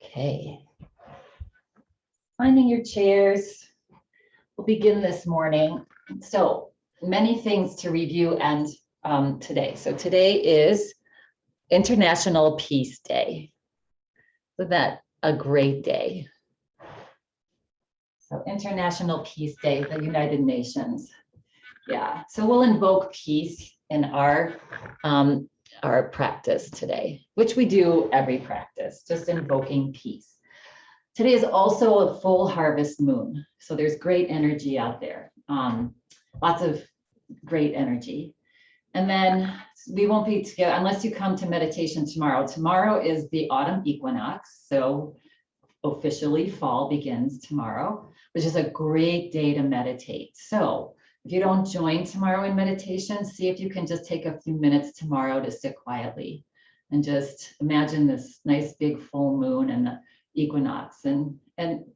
Okay. Finding your chairs. We'll begin this morning. So many things to review and today. So today is International Peace Day. Isn't that a great day? So International Peace Day, the United Nations. Yeah, so we'll invoke peace in our practice today, which we do every practice, just invoking peace. Today is also a full harvest moon, so there's great energy out there, lots of great energy. And then we won't be together unless you come to meditation tomorrow. Tomorrow is the autumn equinox, so officially fall begins tomorrow, which is a great day to meditate. So if you don't join tomorrow in meditation, see if you can just take a few minutes tomorrow to sit quietly and just imagine this nice big full moon and the equinox. And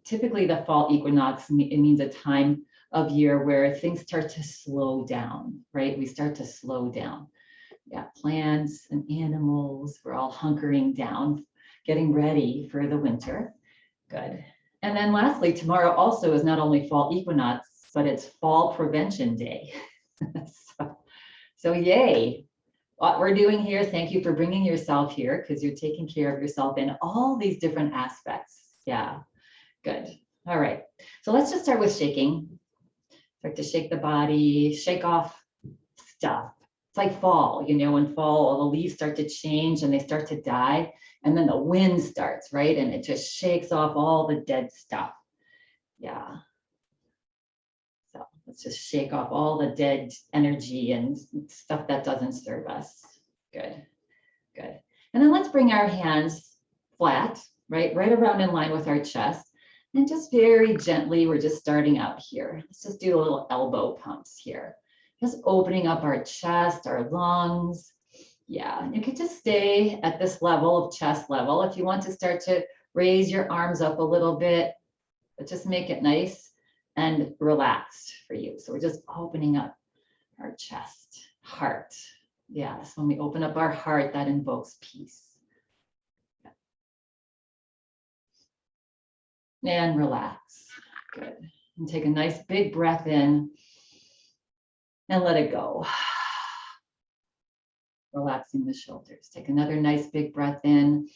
typically the fall equinox, it means a time of year where things start to slow down, right? We start to slow down. Yeah, plants and animals, we're all hunkering down, getting ready for the winter. Good. And then lastly, tomorrow also is not only fall equinox, but it's fall prevention day. so yay. What we're doing here, thank you for bringing yourself here because you're taking care of yourself in all these different aspects. Yeah, good. All right. So let's just start with shaking. Start to shake the body, shake off stuff. It's like fall, you know, when fall, all the leaves start to change and they start to die. And then the wind starts, right? And it just shakes off all the dead stuff. Yeah. So let's just shake off all the dead energy and stuff that doesn't serve us. Good, good. And then let's bring our hands flat, right around in line with our chest. And just very gently, we're just starting out here. Let's just do a little elbow pumps here. Just opening up our chest, our lungs. Yeah, you can just stay at this level of chest level. If you want to start to raise your arms up a little bit, but just make it nice and relaxed for you. So we're just opening up our chest, heart. Yes, when we open up our heart, that invokes peace. And relax. Good. And take a nice big breath in and let it go. Relaxing the shoulders. Take another nice big breath in.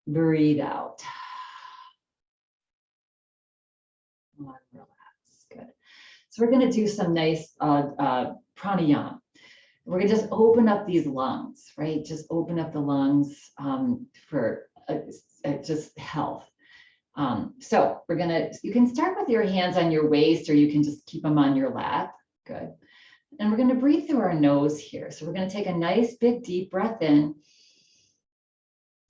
Breathe out. Relax. Good. So we're going to do some nice pranayama. We're going to just open up these lungs, right? Just open up the lungs for just health. So we're going to, you can start with your hands on your waist or you can just keep them on your lap. Good. And we're going to breathe through our nose here. So we're going to take a nice big deep breath in,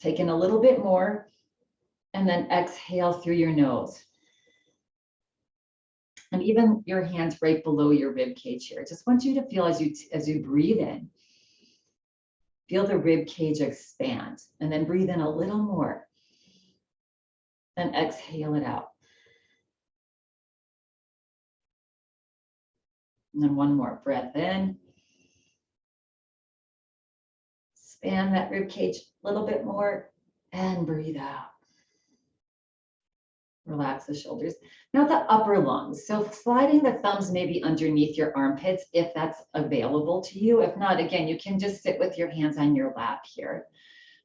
take in a little bit more, and then exhale through your nose. And even your hands right below your rib cage here. I just want you to feel as you breathe in, feel the rib cage expand, and then breathe in a little more, and exhale it out. And then one more breath in. Expand that rib cage a little bit more and breathe out. Relax the shoulders. Now the upper lungs. So sliding the thumbs maybe underneath your armpits if that's available to you. If not, again, you can just sit with your hands on your lap here.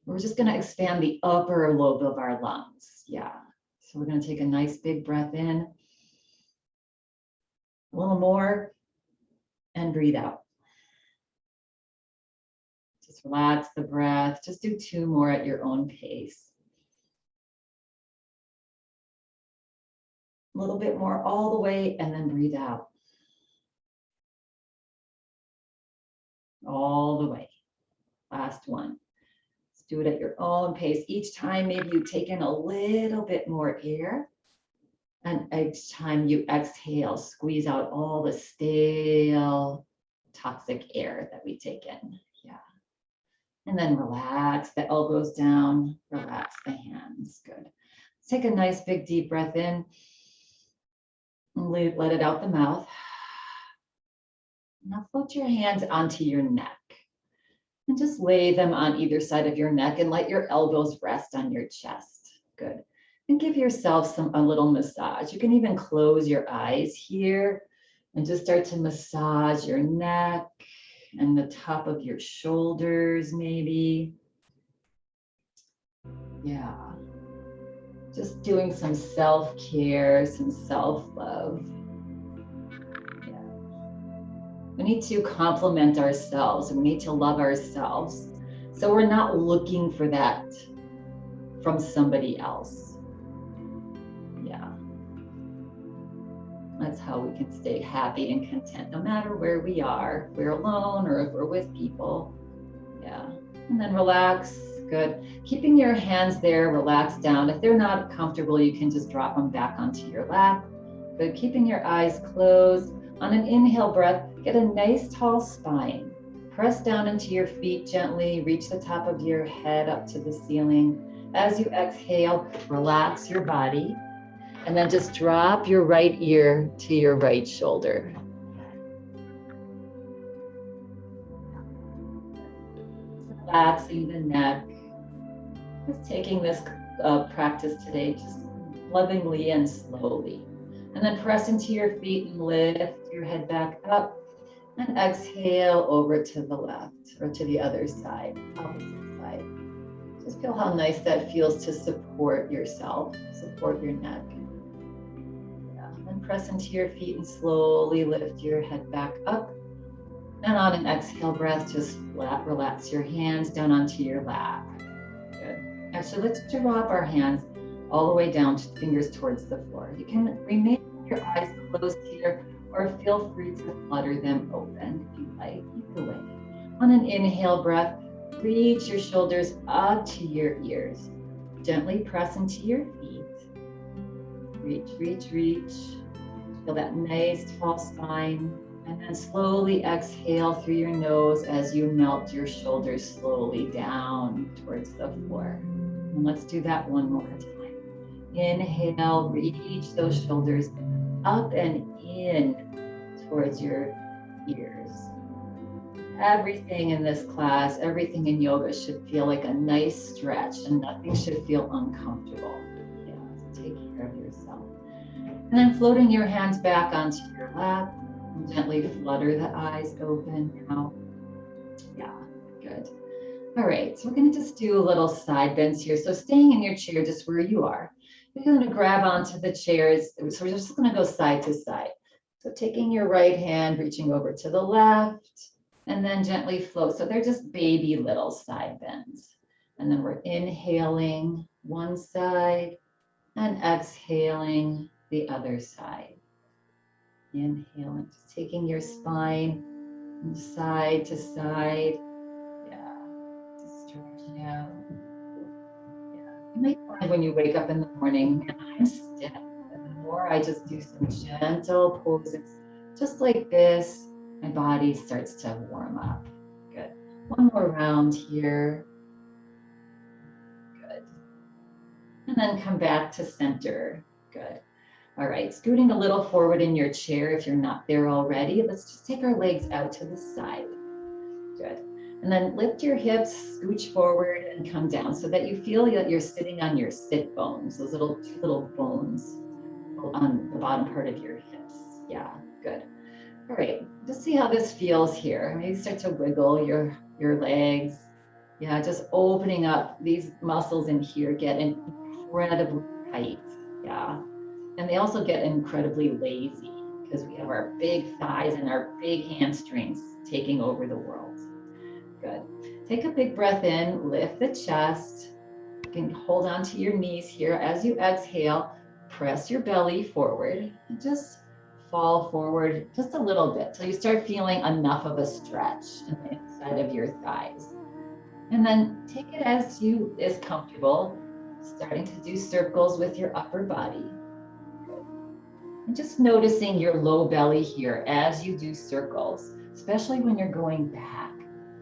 We're just going to expand the upper lobe of our lungs. Yeah. So we're going to take a nice big breath in. A little more. And breathe out. Just relax the breath. Just do 2 more at your own pace. A little bit more all the way and then breathe out. All the way. Last one. Let's do it at your own pace. Each time maybe you take in a little bit more air. And each time you exhale, squeeze out all the stale, toxic air that we take in. Yeah. And then relax the elbows down, relax the hands. Good. Let's take a nice big deep breath in. And let it out the mouth. Now float your hands onto your neck. And just lay them on either side of your neck and let your elbows rest on your chest. Good. And give yourself a little massage. You can even close your eyes here and just start to massage your neck and the top of your shoulders, maybe. Yeah. Just doing some self-care, some self-love. Yeah. We need to compliment ourselves. We need to love ourselves. So we're not looking for that from somebody else. Yeah. That's how we can stay happy and content no matter where we are. If we're alone or if we're with people. Yeah. And then relax. Good. Keeping your hands there, relax down. If they're not comfortable, you can just drop them back onto your lap. Good. Keeping your eyes closed. On an inhale breath, get a nice tall spine. Press down into your feet gently. Reach the top of your head up to the ceiling. As you exhale, relax your body. And then just drop your right ear to your right shoulder. Relaxing the neck. Just taking this practice today, just lovingly and slowly. And then press into your feet and lift your head back up. And exhale over to the left or to the other side, opposite side. Just feel how nice that feels to support yourself, support your neck. And press into your feet and slowly lift your head back up. And on an exhale breath, just relax your hands down onto your lap. Good. Actually, let's drop our hands all the way down, fingers towards the floor. You can remain with your eyes closed here, or feel free to flutter them open if you like, either way. On an inhale breath, reach your shoulders up to your ears. Gently press into your feet. Reach, reach, reach. Feel that nice tall spine. And then slowly exhale through your nose as you melt your shoulders slowly down towards the floor. And let's do that one more time. Inhale, reach those shoulders up and in towards your ears. Everything in this class, everything in yoga should feel like a nice stretch and nothing should feel uncomfortable. Yeah, so take care of yourself. And then floating your hands back onto your lap and gently flutter the eyes open now. Yeah, good. All right, so we're gonna just do a little side bends here. So staying in your chair just where you are. You're gonna grab onto the chairs. So we're just gonna go side to side. So taking your right hand, reaching over to the left, and then gently float. So they're just baby little side bends. And then we're inhaling one side and exhaling the other side. Inhaling, just taking your spine from side to side. Yeah, just stretching out. Yeah. You might find when you wake up in the morning, man, I'm stiff. And the more I just do some gentle poses, just like this, my body starts to warm up. Good. One more round here. Good. And then come back to center. Good. All right, scooting a little forward in your chair if you're not there already. Let's just take our legs out to the side. Good. And then lift your hips, scooch forward and come down so that you feel that you're sitting on your sit bones, those two little bones on the bottom part of your hips. Yeah, good. All right, just see how this feels here. Maybe start to wiggle your legs. Yeah, just opening up. These muscles in here get incredibly tight. Yeah. And they also get incredibly lazy because we have our big thighs and our big hamstrings taking over the world. Good. Take a big breath in, lift the chest. You can hold on to your knees here. As you exhale, press your belly forward and just fall forward just a little bit till you start feeling enough of a stretch in the inside of your thighs. And then take it as comfortable, starting to do circles with your upper body. And just noticing your low belly here as you do circles, especially when you're going back,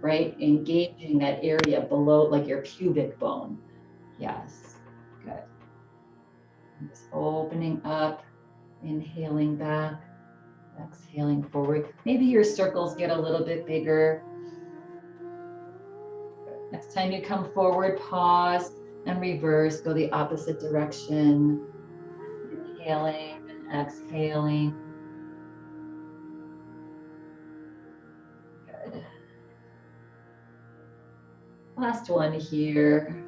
right? Engaging that area below, like your pubic bone. Yes, good. And just opening up, inhaling back, exhaling forward. Maybe your circles get a little bit bigger. Next time you come forward, pause and reverse, go the opposite direction. Inhaling and exhaling. Good. Last one here.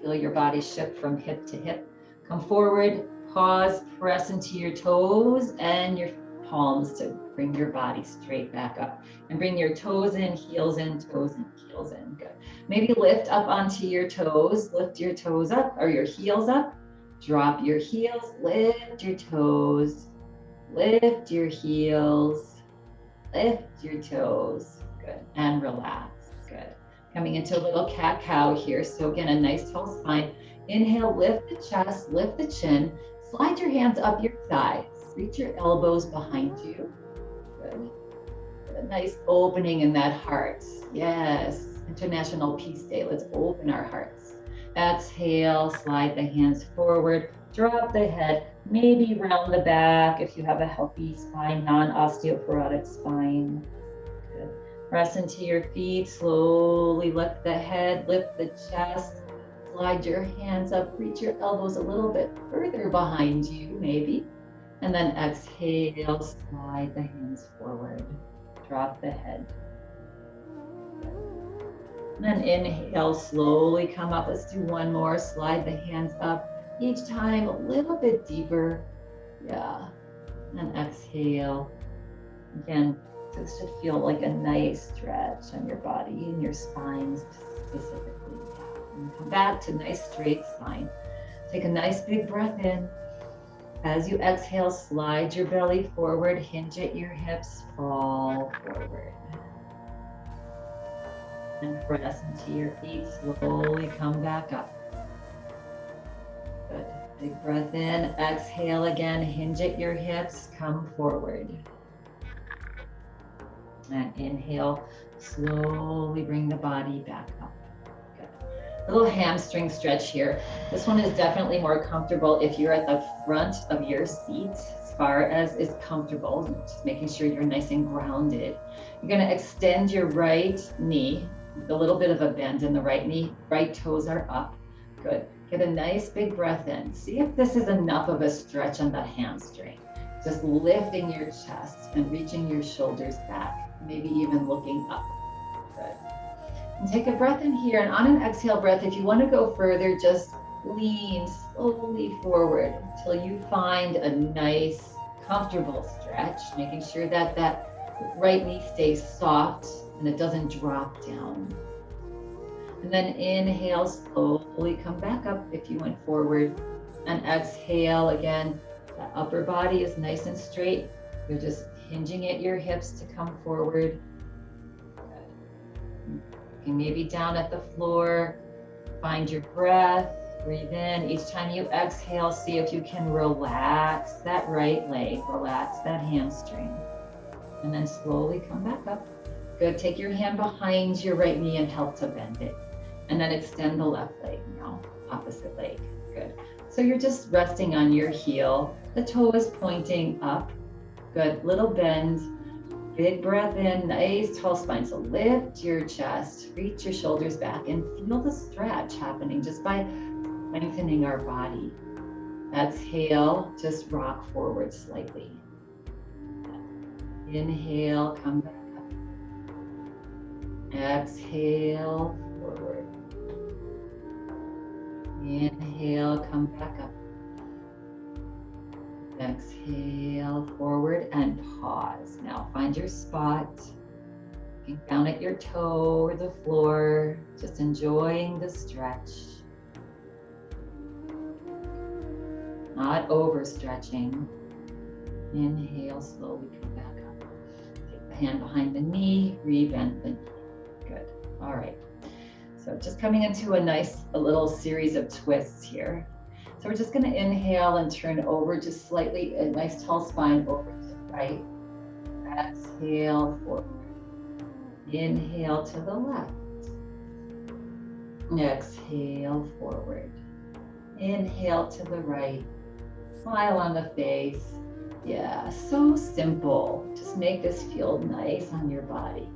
Feel your body shift from hip to hip. Come forward, pause, press into your toes and your palms to bring your body straight back up. And bring your toes in, heels in, toes in, heels in. Good. Maybe lift up onto your toes. Lift your toes up or your heels up. Drop your heels, lift your toes, lift your heels, lift your toes. Good. And relax. Good. Coming into a little cat-cow here. So again, a nice tall spine. Inhale, lift the chest, lift the chin. Slide your hands up your thighs. Reach your elbows behind you. Good. A nice opening in that heart. Yes. International Peace Day. Let's open our hearts. Exhale, slide the hands forward. Drop the head. Maybe round the back if you have a healthy spine, non-osteoporotic spine. Good. Press into your feet. Slowly lift the head, lift the chest. Slide your hands up. Reach your elbows a little bit further behind you, maybe. And then exhale, slide the hands forward. Drop the head. And then inhale, slowly come up. Let's do one more. Slide the hands up. Each time a little bit deeper. Yeah. And exhale. Again, this should feel like a nice stretch on your body and your spine specifically. And come back to nice straight spine. Take a nice big breath in. As you exhale, slide your belly forward, hinge at your hips, fall forward. And press into your feet, slowly come back up. Good. Big breath in, exhale again, hinge at your hips, come forward. And inhale, slowly bring the body back up. Good. A little hamstring stretch here. This one is definitely more comfortable if you're at the front of your seat, as far as is comfortable, just making sure you're nice and grounded. You're gonna extend your right knee, with a little bit of a bend in the right knee, right toes are up. Good. Get a nice big breath in. See if this is enough of a stretch on the hamstring. Just lifting your chest and reaching your shoulders back, maybe even looking up. Good. And take a breath in here, and on an exhale breath, if you want to go further, just lean slowly forward until you find a nice, comfortable stretch, making sure that that right knee stays soft and it doesn't drop down. And then inhale, slowly come back up if you went forward. And exhale again. The upper body is nice and straight. You're just hinging at your hips to come forward. Looking maybe down at the floor. Find your breath. Breathe in. Each time you exhale, see if you can relax that right leg. Relax that hamstring. And then slowly come back up. Good. Take your hand behind your right knee and help to bend it. And then extend the left leg now, opposite leg. Good. So you're just resting on your heel. The toe is pointing up. Good. Little bend. Big breath in. Nice tall spine. So lift your chest, reach your shoulders back, and feel the stretch happening just by lengthening our body. Exhale, just rock forward slightly. Inhale, come back up. Exhale, forward. Inhale, come back up. Exhale, forward and pause. Now find your spot. Looking down at your toe or the floor, just enjoying the stretch. Not overstretching. Inhale, slowly come back up. Take the hand behind the knee, rebend the knee. Good. All right. So just coming into a little series of twists here. So we're just going to inhale and turn over just slightly, a nice tall spine over to the right. Exhale forward. Inhale to the left. Exhale forward. Inhale to the right. Smile on the face. Yeah, so simple. Just make this feel nice on your body.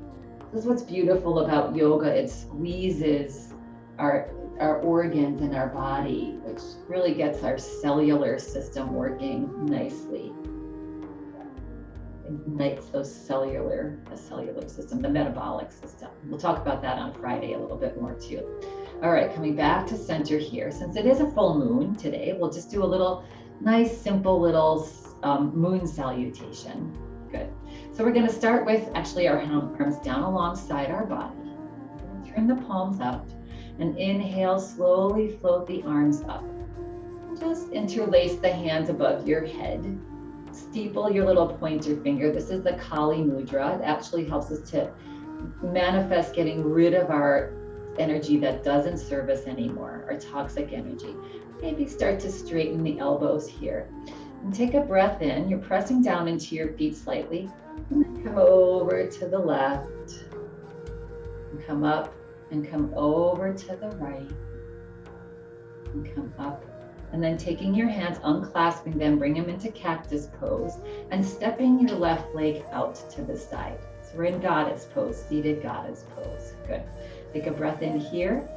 This is what's beautiful about yoga. It squeezes our organs in our body, which really gets our cellular system working nicely. Ignites the cellular system, the metabolic system. We'll talk about that on Friday a little bit more too. All right, coming back to center here. Since it is a full moon today, we'll just do a little nice, simple little moon salutation. Good. So we're going to start with actually our arms down alongside our body. We're going to turn the palms out and inhale, slowly float the arms up. Just interlace the hands above your head. Steeple your little pointer finger. This is the Kali Mudra. It actually helps us to manifest getting rid of our energy that doesn't serve us anymore, our toxic energy. Maybe start to straighten the elbows here. And take a breath in. You're pressing down into your feet slightly. And then come over to the left. And come up and come over to the right. And come up. And then taking your hands, unclasping them, bring them into cactus pose and stepping your left leg out to the side. So we're in goddess pose, seated goddess pose. Good. Take a breath in here.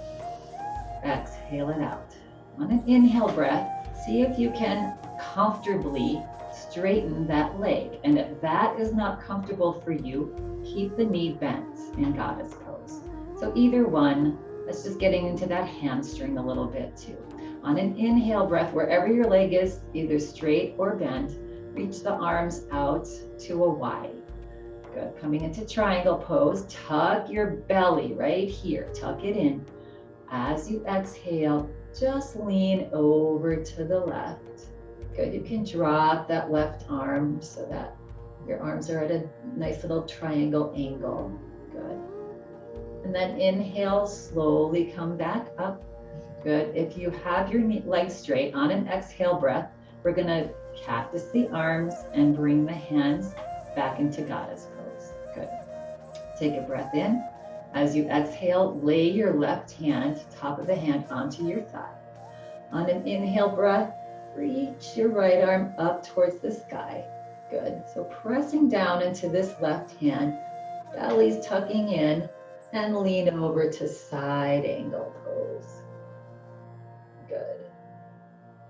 Exhale it out. On an inhale breath, see if you can comfortably straighten that leg. And if that is not comfortable for you, keep the knee bent in goddess pose. So either one, that's just getting into that hamstring a little bit too. On an inhale breath, wherever your leg is, either straight or bent, reach the arms out to a Y. Good. Coming into triangle pose, tuck your belly right here, tuck it in. As you exhale, just lean over to the left. Good. You can drop that left arm so that your arms are at a nice little triangle angle. Good. And then inhale, slowly come back up. Good. If you have your legs straight, on an exhale breath, we're going to cactus the arms and bring the hands back into goddess pose. Good. Take a breath in. As you exhale, lay your left hand, top of the hand, onto your thigh. On an inhale breath, reach your right arm up towards the sky. Good. So pressing down into this left hand, belly's tucking in, and lean over to side angle pose. Good.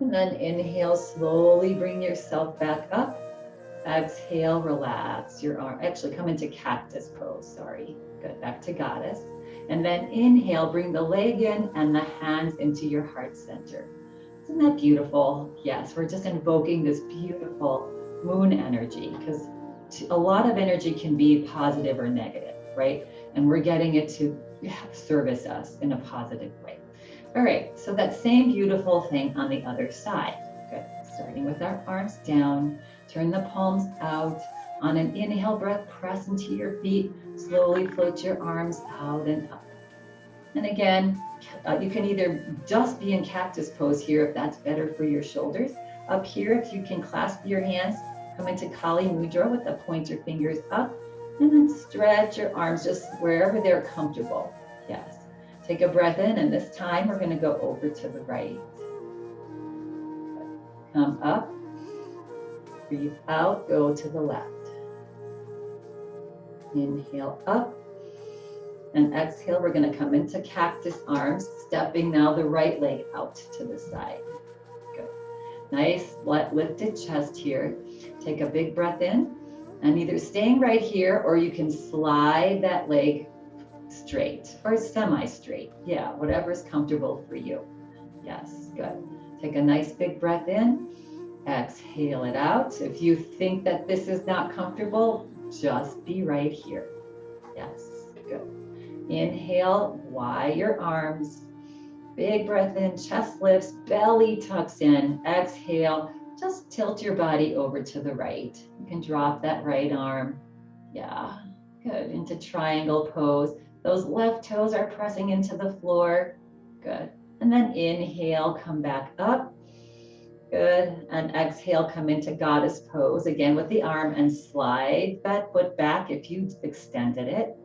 And then inhale, slowly bring yourself back up. Exhale, relax your arm. Actually, come into cactus pose, sorry. Good, back to goddess. And then inhale, bring the leg in and the hands into your heart center. Isn't that beautiful? Yes, we're just invoking this beautiful moon energy because a lot of energy can be positive or negative, right? And we're getting it to service us in a positive way. All right, so that same beautiful thing on the other side. Good. Starting with our arms down, turn the palms out. On an inhale breath, press into your feet. Slowly float your arms out and up. And again, you can either just be in cactus pose here if that's better for your shoulders. Up here, if you can clasp your hands, come into Kali Mudra with the pointer fingers up, and then stretch your arms just wherever they're comfortable. Yes. Take a breath in, and this time we're going to go over to the right. Come up, breathe out, go to the left. Inhale up, and exhale, we're going to come into cactus arms, stepping now the right leg out to the side. Good. Nice lifted chest here. Take a big breath in, and either staying right here, or you can slide that leg straight or semi-straight. Yeah, whatever's comfortable for you. Yes, good. Take a nice big breath in. Exhale it out. If you think that this is not comfortable, just be right here. Yes, good. Inhale, Y your arms. Big breath in, chest lifts, belly tucks in. Exhale, just tilt your body over to the right. You can drop that right arm. Yeah, good. Into triangle pose. Those left toes are pressing into the floor. Good. And then inhale, come back up. Good. And exhale, come into goddess pose again with the arm and slide that foot back if you extended it,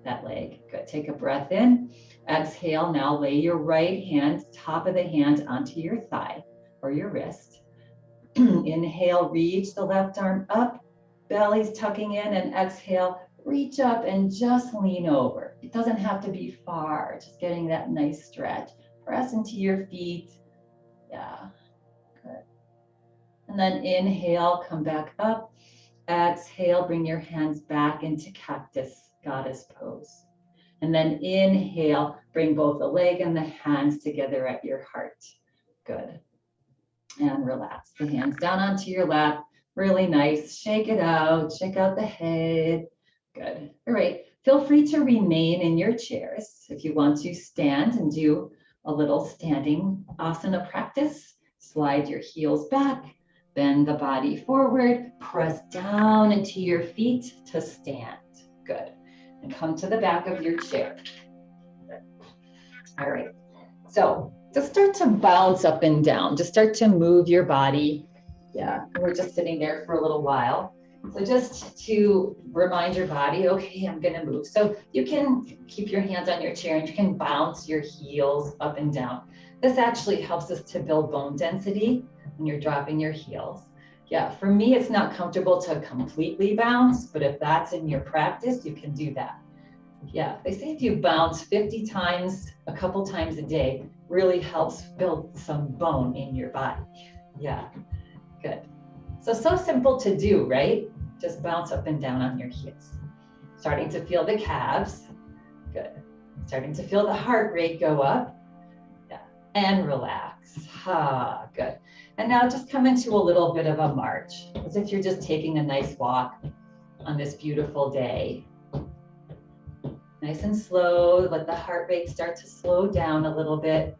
that leg. Good. Take a breath in. Exhale. Now lay your right hand, top of the hand onto your thigh or your wrist. Inhale, reach the left arm up. Belly's tucking in, and exhale, reach up and just lean over. It doesn't have to be far, just getting that nice stretch. Press into your feet. Yeah, good. And then inhale, come back up. Exhale, bring your hands back into cactus goddess pose. And then inhale, bring both the leg and the hands together at your heart. Good. And relax the hands down onto your lap. Really nice. Shake it out. Shake out the head. Good. All right. Feel free to remain in your chairs. If you want to stand and do a little standing asana practice, slide your heels back, bend the body forward, press down into your feet to stand. Good. And come to the back of your chair. All right. So just start to bounce up and down. Just start to move your body. Yeah, we're just sitting there for a little while. So just to remind your body, okay, I'm gonna move. So you can keep your hands on your chair and you can bounce your heels up and down. This actually helps us to build bone density when you're dropping your heels. Yeah, for me, it's not comfortable to completely bounce, but if that's in your practice, you can do that. Yeah, they say if you bounce 50 times, a couple times a day, really helps build some bone in your body. Yeah, good. So simple to do, right? Just bounce up and down on your heels. Starting to feel the calves. Good. Starting to feel the heart rate go up. Yeah, and relax. Ah, good. And now just come into a little bit of a march, as if you're just taking a nice walk on this beautiful day. Nice and slow, let the heart rate start to slow down a little bit.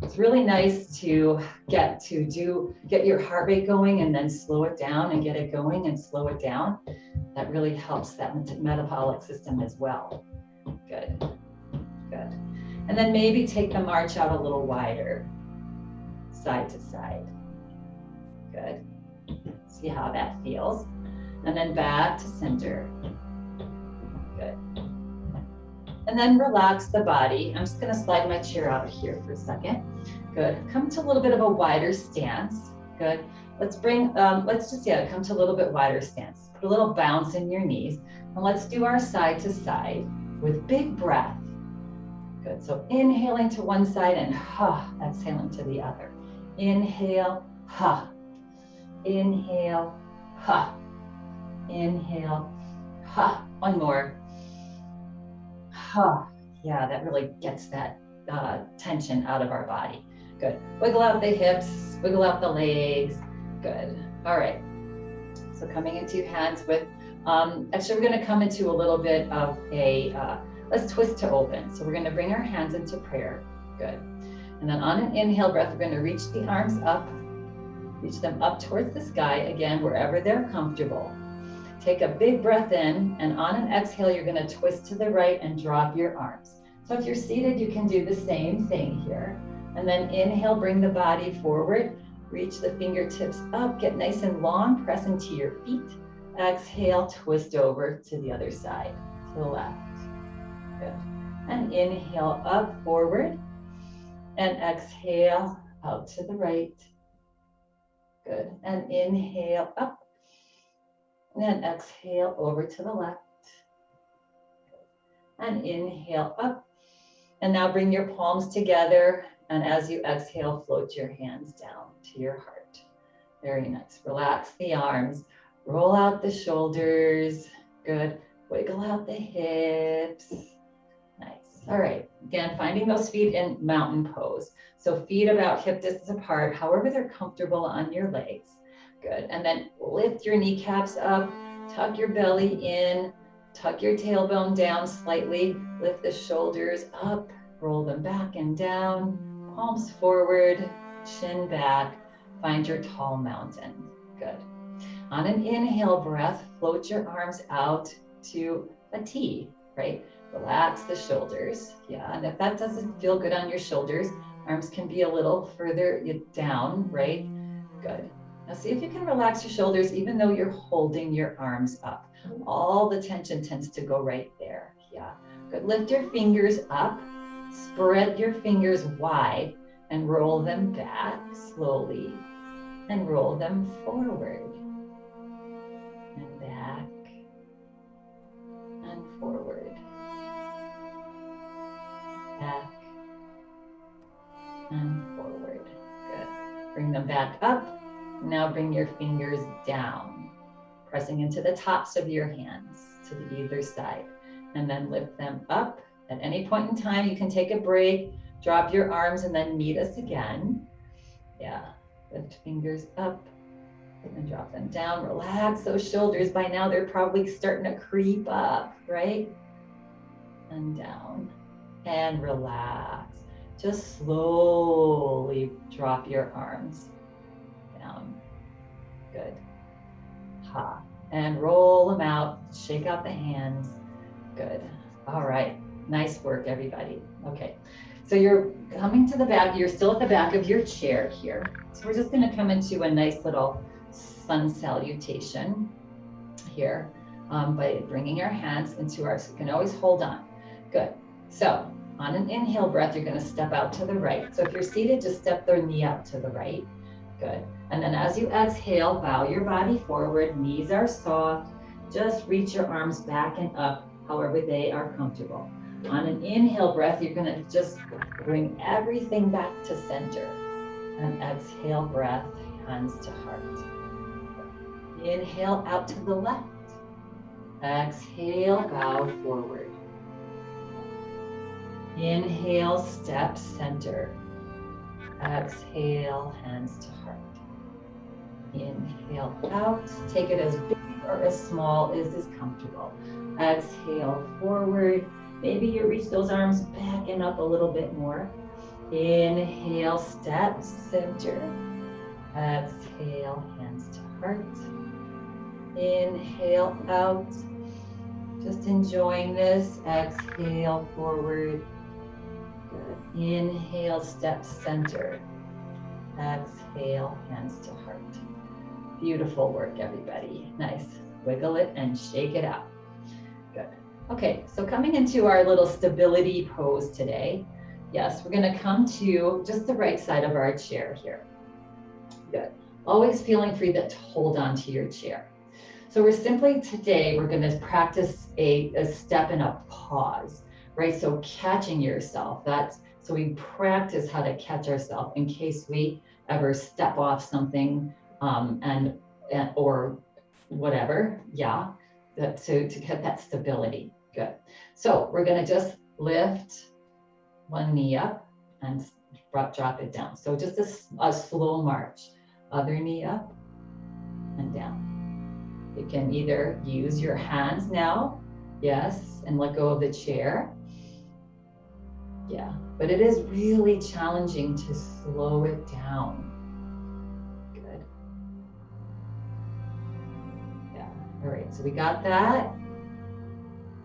It's really nice to get your heart rate going and then slow it down and get it going and slow it down. That really helps that metabolic system as well. Good, good. And then maybe take the march out a little wider, side to side. Good. See how that feels. And then back to center. Good. And then relax the body. I'm just gonna slide my chair out here for a second. Good. Come to a little bit of a wider stance. Good. Let's come to a little bit wider stance. Put a little bounce in your knees. And let's do our side to side with big breath. Good. So inhaling to one side and exhaling to the other. Inhale, inhale, inhale, one more. Yeah, that really gets that tension out of our body. Good. Wiggle out the hips, wiggle out the legs. Good. All right. So coming into hands with, actually we're going to come into a little bit of a, let's twist to open. So we're going to bring our hands into prayer. Good. And then on an inhale breath, we're going to reach the arms up, reach them up towards the sky, again, wherever they're comfortable. Take a big breath in, and on an exhale, you're going to twist to the right and drop your arms. So if you're seated, you can do the same thing here. And then inhale, bring the body forward, reach the fingertips up, get nice and long, press into your feet. Exhale, twist over to the other side, to the left. Good. And inhale up, forward, and exhale out to the right. Good. And inhale up. And exhale over to the left. And inhale up. And now bring your palms together. And as you exhale, float your hands down to your heart. Very nice. Relax the arms. Roll out the shoulders. Good. Wiggle out the hips. Nice. All right. Again, finding those feet in mountain pose. So feet about hip distance apart, however they're comfortable on your legs. Good. And then lift your kneecaps up, tuck your belly in, tuck your tailbone down slightly, lift the shoulders up, roll them back and down, palms forward, chin back, find your tall mountain. Good. On an inhale breath, float your arms out to a T, right? Relax the shoulders. Yeah, and if that doesn't feel good on your shoulders, arms can be a little further down, right? Good. Now see if you can relax your shoulders even though you're holding your arms up. All the tension tends to go right there. Yeah, good. Lift your fingers up, spread your fingers wide and roll them back slowly and roll them forward and back and forward. Good. Bring them back up. Now bring your fingers down, pressing into the tops of your hands to the either side, and then lift them up. At any point in time, you can take a break, drop your arms, and then meet us again. Yeah, lift fingers up and drop them down. Relax those shoulders. By now, they're probably starting to creep up, right? And down, and relax. Just slowly drop your arms down. Good. Ha. And roll them out. Shake out the hands. Good. All right. Nice work, everybody. Okay. So you're coming to the back. You're still at the back of your chair here. So we're just going to come into a nice little sun salutation here by bringing our hands into our, so you can always hold on. Good. So on an inhale breath, you're going to step out to the right. So if you're seated, just step the knee out to the right. Good. And then as you exhale, bow your body forward. Knees are soft. Just reach your arms back and up, however they are comfortable. On an inhale breath, you're going to just bring everything back to center. And exhale breath, hands to heart. Inhale out to the left. Exhale, bow forward. Inhale, step center. Exhale, hands to heart. Inhale out. Take it as big or as small as is comfortable. Exhale forward. Maybe you reach those arms back and up a little bit more. Inhale, step center. Exhale, hands to heart. Inhale out. Just enjoying this. Exhale forward. Good. Inhale, step center. Exhale, hands to heart. Beautiful work, everybody. Nice. Wiggle it and shake it out. Good. Okay, so coming into our little stability pose today. Yes, we're going to come to just the right side of our chair here. Good. Always feeling free to hold on to your chair. So we're simply today, we're going to practice a step and a pause, right? So catching yourself, so we practice how to catch ourselves in case we ever step off something or whatever. Yeah, to get that stability. Good. So we're going to just lift one knee up and drop it down. So just a slow march. Other knee up and down. You can either use your hands now, yes, and let go of the chair. Yeah, but it is really challenging to slow it down. Good. Yeah, all right, so we got that.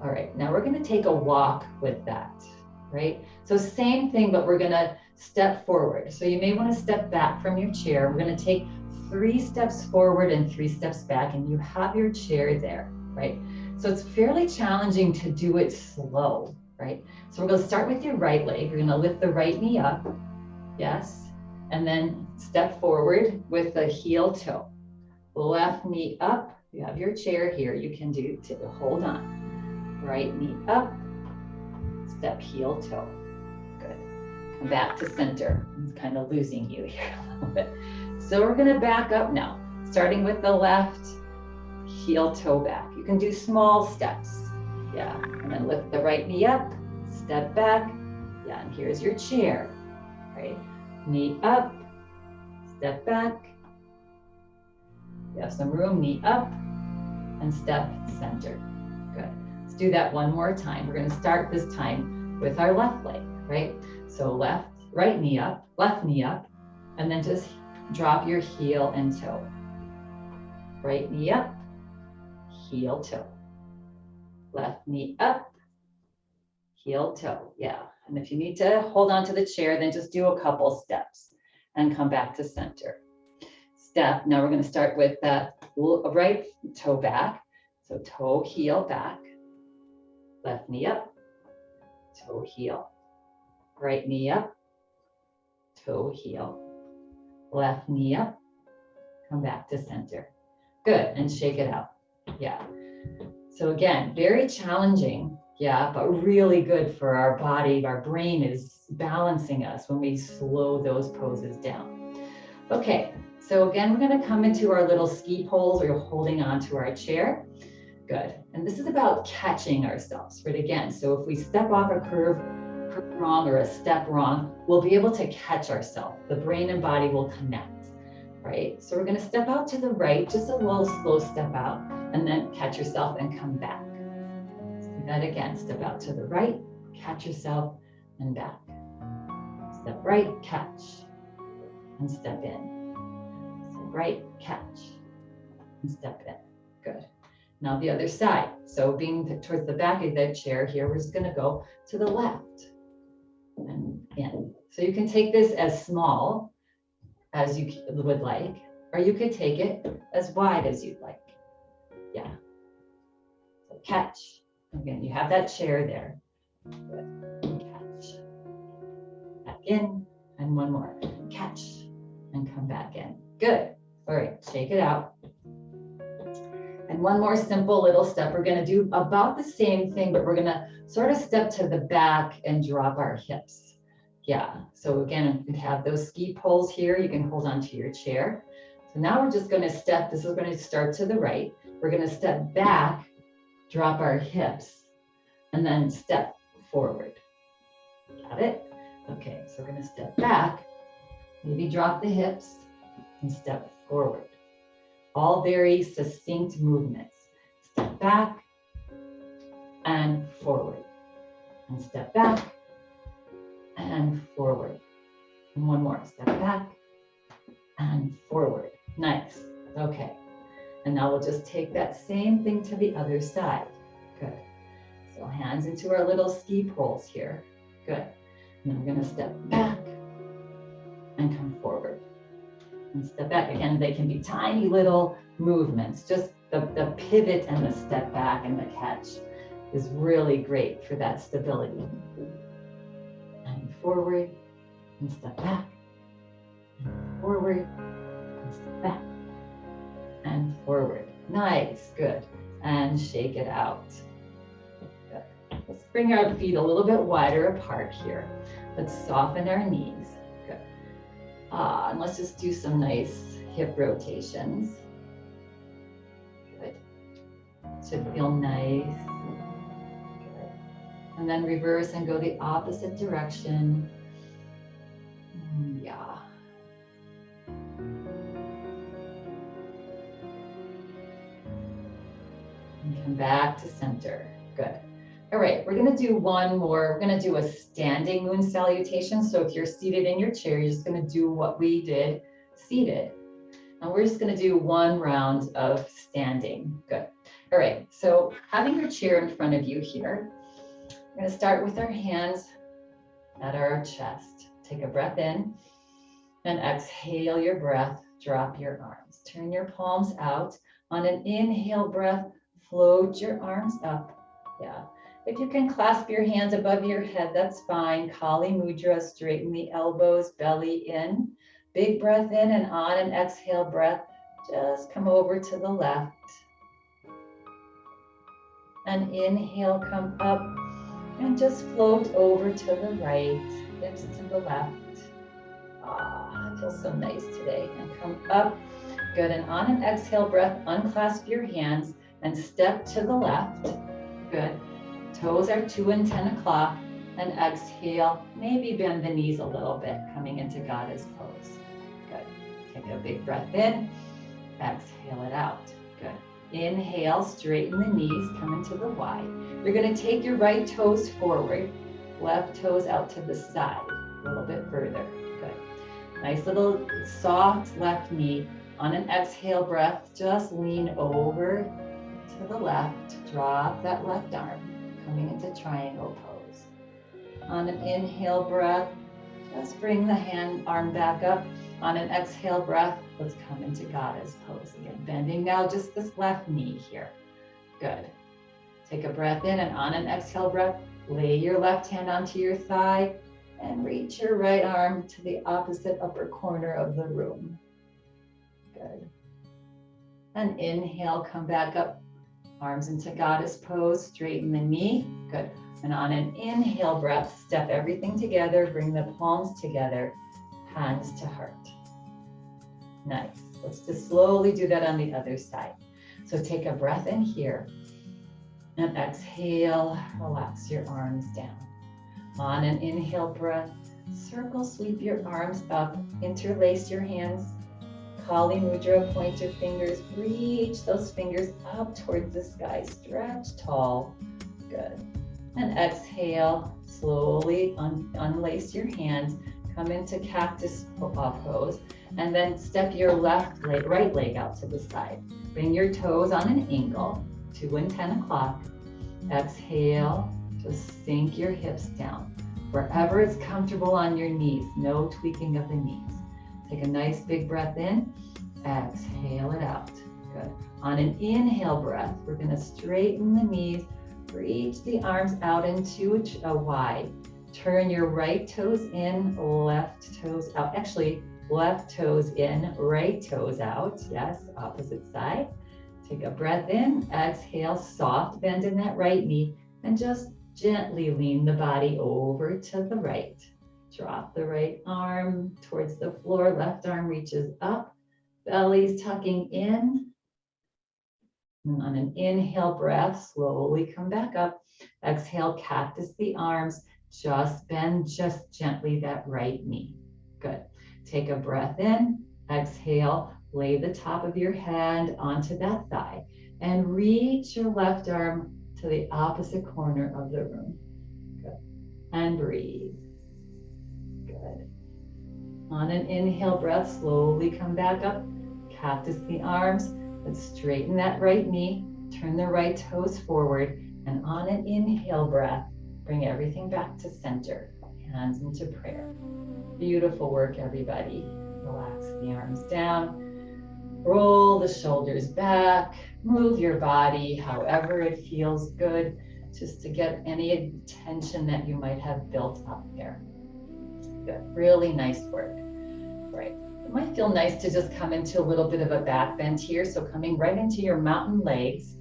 All right, now we're gonna take a walk with that, right? So same thing, but we're gonna step forward. So you may wanna step back from your chair. We're gonna take 3 steps forward and 3 steps back, and you have your chair there, right? So it's fairly challenging to do it slow, right? So we're going to start with your right leg. You're going to lift the right knee up, yes, and then step forward with the heel toe. Left knee up. You have your chair here. You can do to hold on. Right knee up, step heel toe. Good. Come back to center. I'm kind of losing you here a little bit. So we're going to back up now, starting with the left heel toe back. You can do small steps. Yeah, and then lift the right knee up, step back. Yeah, and here's your chair, right? Knee up, step back. You have some room, knee up, and step center. Good. Let's do that one more time. We're going to start this time with our left leg, right? So right knee up, left knee up, and then just drop your heel and toe. Right knee up, heel toe. Left knee up, heel toe. Yeah. And if you need to hold on to the chair, then just do a couple steps and come back to center. Step. Now we're going to start with that right toe back. So toe, heel, back. Left knee up, toe, heel. Right knee up, toe, heel. Left knee up, come back to center. Good, and shake it out. Yeah. So again, very challenging Yeah, but really good for our body. Our brain is balancing us when we slow those poses down. Okay, so again, we're going to come into our little ski poles or holding onto our chair. Good. And this is about catching ourselves, right? Again, so if we step off a curve wrong or a step wrong, we'll be able to catch ourselves. The brain and body will connect, right? So we're going to step out to the right, just a little slow step out, and then catch yourself and come back. Let's do that again. Step out to the right, catch yourself, and back. Step right, catch, and step in. Step right, catch, and step in. Good. Now the other side. So being towards the back of the chair here, we're just going to go to the left and in. So you can take this as small as you would like, or you could take it as wide as you'd like. Yeah. So catch. Again, you have that chair there. Good. Catch. Back in, and one more. Catch, and come back in. Good. All right, shake it out. And one more simple little step. We're going to do about the same thing, but we're going to sort of step to the back and drop our hips. Yeah. So again, you can have those ski poles here. You can hold onto your chair. So now we're just going to step. This is going to start to the right. We're going to step back, drop our hips, and then step forward. Got it? Okay. So we're going to step back, maybe drop the hips, and step forward. All very succinct movements. Step back and forward. And step back and forward. And one more. Step back and forward. Nice. Okay. And now we'll just take that same thing to the other side. Good. So hands into our little ski poles here. Good. And then we're going to step back and come forward. And step back. Again, they can be tiny little movements. Just the pivot and the step back and the catch is really great for that stability. And forward, and step back, and forward, and step back, and forward. Nice, good. And shake it out. Good. Let's bring our feet a little bit wider apart here. Let's soften our knees. And let's just do some nice hip rotations. Good. Should feel nice. Good. And then reverse and go the opposite direction. Yeah. And come back to center. Good. All right, we're going to do one more. We're going to do a standing moon salutation. So if you're seated in your chair, you're just going to do what we did seated. And we're just going to do one round of standing. Good. All right, so having your chair in front of you here, we're going to start with our hands at our chest. Take a breath in and exhale your breath. Drop your arms. Turn your palms out. On an inhale breath, float your arms up. Yeah. If you can clasp your hands above your head, that's fine. Kali Mudra, straighten the elbows, belly in. Big breath in, and on an exhale breath, just come over to the left. And inhale, come up, and just float over to the right, hips to the left. Ah, it feels so nice today. And come up, good. And on an exhale breath, unclasp your hands and step to the left. Good. Toes are 2 and 10 o'clock, and exhale, maybe bend the knees a little bit, coming into Goddess pose. Good. Take a big breath in, exhale it out. Good. Inhale, straighten the knees, come into the Y. You're going to take your right toes forward, left toes out to the side, a little bit further. Good. Nice little soft left knee. On an exhale breath, just lean over to the left, drop that left arm. Coming into triangle pose. On an inhale breath, just bring the arm back up. On an exhale breath, let's come into Goddess pose again. Bending now just this left knee here. Good. Take a breath in, and on an exhale breath, lay your left hand onto your thigh and reach your right arm to the opposite upper corner of the room. Good. And inhale, come back up Arms into goddess pose, straighten the knee. Good. And on an inhale breath, step everything together, bring the palms together, hands to heart. Nice. Let's just slowly do that on the other side. So take a breath in here and exhale, relax your arms down. On an inhale breath, circle, sweep your arms up, interlace your hands. Kali Mudra, point your fingers, reach those fingers up towards the sky, stretch tall. Good. And exhale, slowly unlace your hands, come into cactus pose, and then step your right leg out to the side. Bring your toes on an angle, 2 and 10 o'clock. Exhale, just sink your hips down. Wherever it's comfortable on your knees, no tweaking of the knees. Take a nice big breath in, exhale it out. Good. On an inhale breath, we're going to straighten the knees, reach the arms out into a wide. Turn your right toes in, left toes out. Actually, left toes in, right toes out. Yes, opposite side. Take a breath in, exhale, soft bend in that right knee, and just gently lean the body over to the right. Drop the right arm towards the floor, left arm reaches up, belly's tucking in. And on an inhale breath, slowly come back up. Exhale, cactus the arms, just bend just gently that right knee. Good. Take a breath in, exhale, lay the top of your hand onto that thigh and reach your left arm to the opposite corner of the room. Good. And breathe. Good. On an inhale breath, slowly come back up, cactus the arms, let's straighten that right knee, turn the right toes forward, and on an inhale breath, bring everything back to center, hands into prayer. Beautiful work, everybody. Relax the arms down, roll the shoulders back, move your body however it feels good, just to get any tension that you might have built up there. Good, really nice work. Right, it might feel nice to just come into a little bit of a back bend here. So coming right into your mountain legs.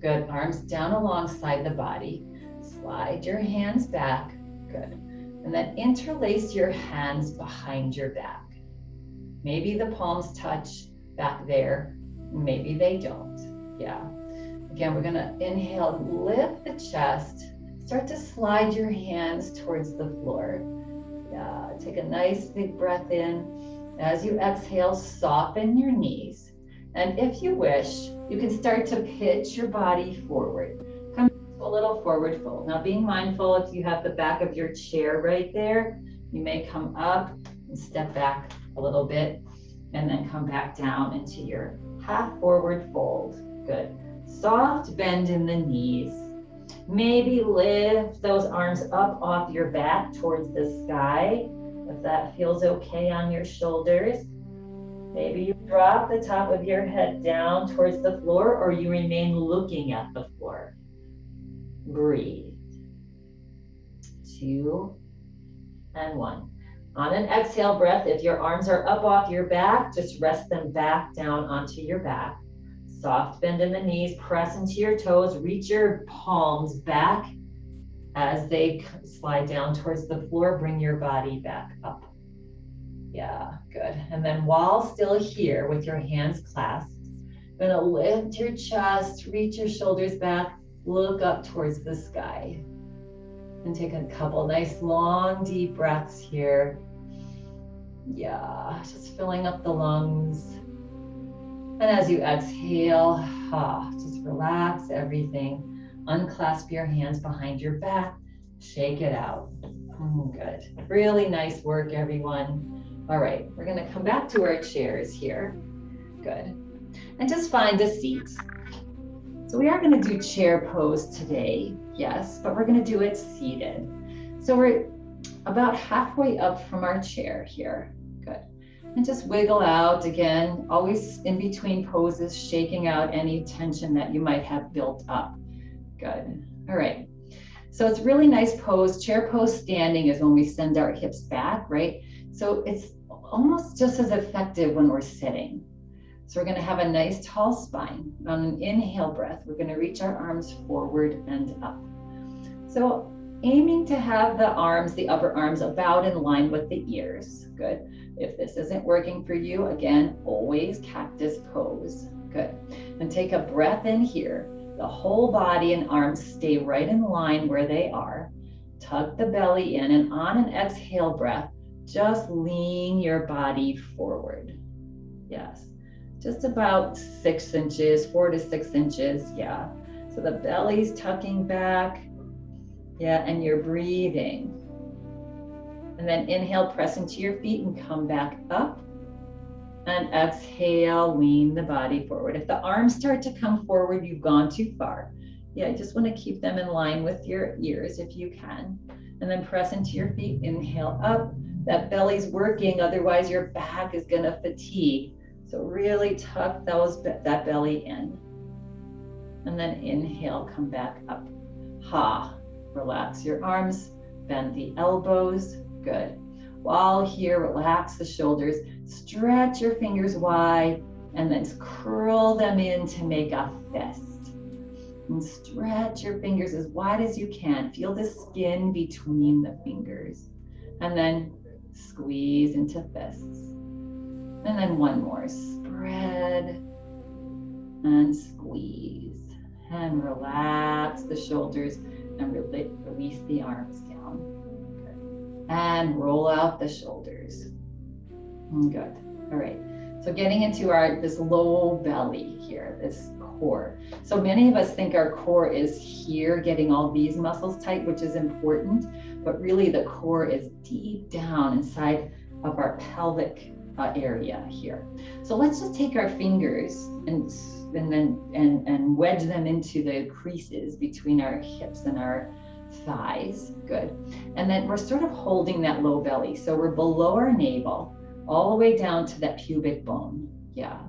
Good, arms down alongside the body. Slide your hands back, good. And then interlace your hands behind your back. Maybe the palms touch back there, maybe they don't. Yeah. Again, we're gonna inhale, lift the chest, start to slide your hands towards the floor. Yeah, take a nice big breath in. As you exhale, soften your knees. And if you wish, you can start to pitch your body forward. Come a little forward fold. Now being mindful, if you have the back of your chair right there, you may come up and step back a little bit and then come back down into your half forward fold. Good. Soft bend in the knees. Maybe lift those arms up off your back towards the sky, if that feels okay on your shoulders. Maybe you drop the top of your head down towards the floor, or you remain looking at the floor. Breathe. 2 and 1. On an exhale breath, if your arms are up off your back, just rest them back down onto your back. Soft bend in the knees, press into your toes, reach your palms back as they slide down towards the floor, bring your body back up. Yeah, good. And then while still here with your hands clasped, you're gonna lift your chest, reach your shoulders back, look up towards the sky. And take a couple nice long deep breaths here. Yeah, just filling up the lungs. And as you exhale, just relax everything. Unclasp your hands behind your back. Shake it out. Good. Really nice work, everyone. All right, we're gonna come back to our chairs here. Good. And just find a seat. So we are gonna do chair pose today, yes, but we're gonna do it seated. So we're about halfway up from our chair here. Good. And just wiggle out again, always in between poses, shaking out any tension that you might have built up. Good. All right. So it's really nice pose. Chair pose standing is when we send our hips back, right? So it's almost just as effective when we're sitting. So we're going to have a nice tall spine. On an inhale breath, we're going to reach our arms forward and up. So aiming to have the arms, the upper arms, about in line with the ears. Good. If this isn't working for you, again, always cactus pose. Good. And take a breath in here. The whole body and arms stay right in line where they are. Tuck the belly in, and on an exhale breath, just lean your body forward. Yes. Just about 6 inches, 4 to 6 inches. Yeah. So the belly's tucking back. Yeah, and you're breathing. And then inhale, press into your feet and come back up. And exhale, lean the body forward. If the arms start to come forward, you've gone too far. Yeah, I just want to keep them in line with your ears if you can. And then press into your feet, inhale up. That belly's working, otherwise your back is going to fatigue. So really tuck that belly in. And then inhale, come back up. Ha. Relax your arms, bend the elbows. Good. While here, relax the shoulders, stretch your fingers wide, and then curl them in to make a fist. And stretch your fingers as wide as you can. Feel the skin between the fingers. And then squeeze into fists. And then one more. Spread and squeeze. And relax the shoulders and release the arms down. Good. And roll out the shoulders. Good. All right. So getting into this low belly here, this core. So many of us think our core is here, getting all these muscles tight, which is important, but really the core is deep down inside of our pelvic area here. So let's just take our fingers and wedge them into the creases between our hips and our thighs. Good. And then we're sort of holding that low belly. So we're below our navel, all the way down to that pubic bone. Yeah.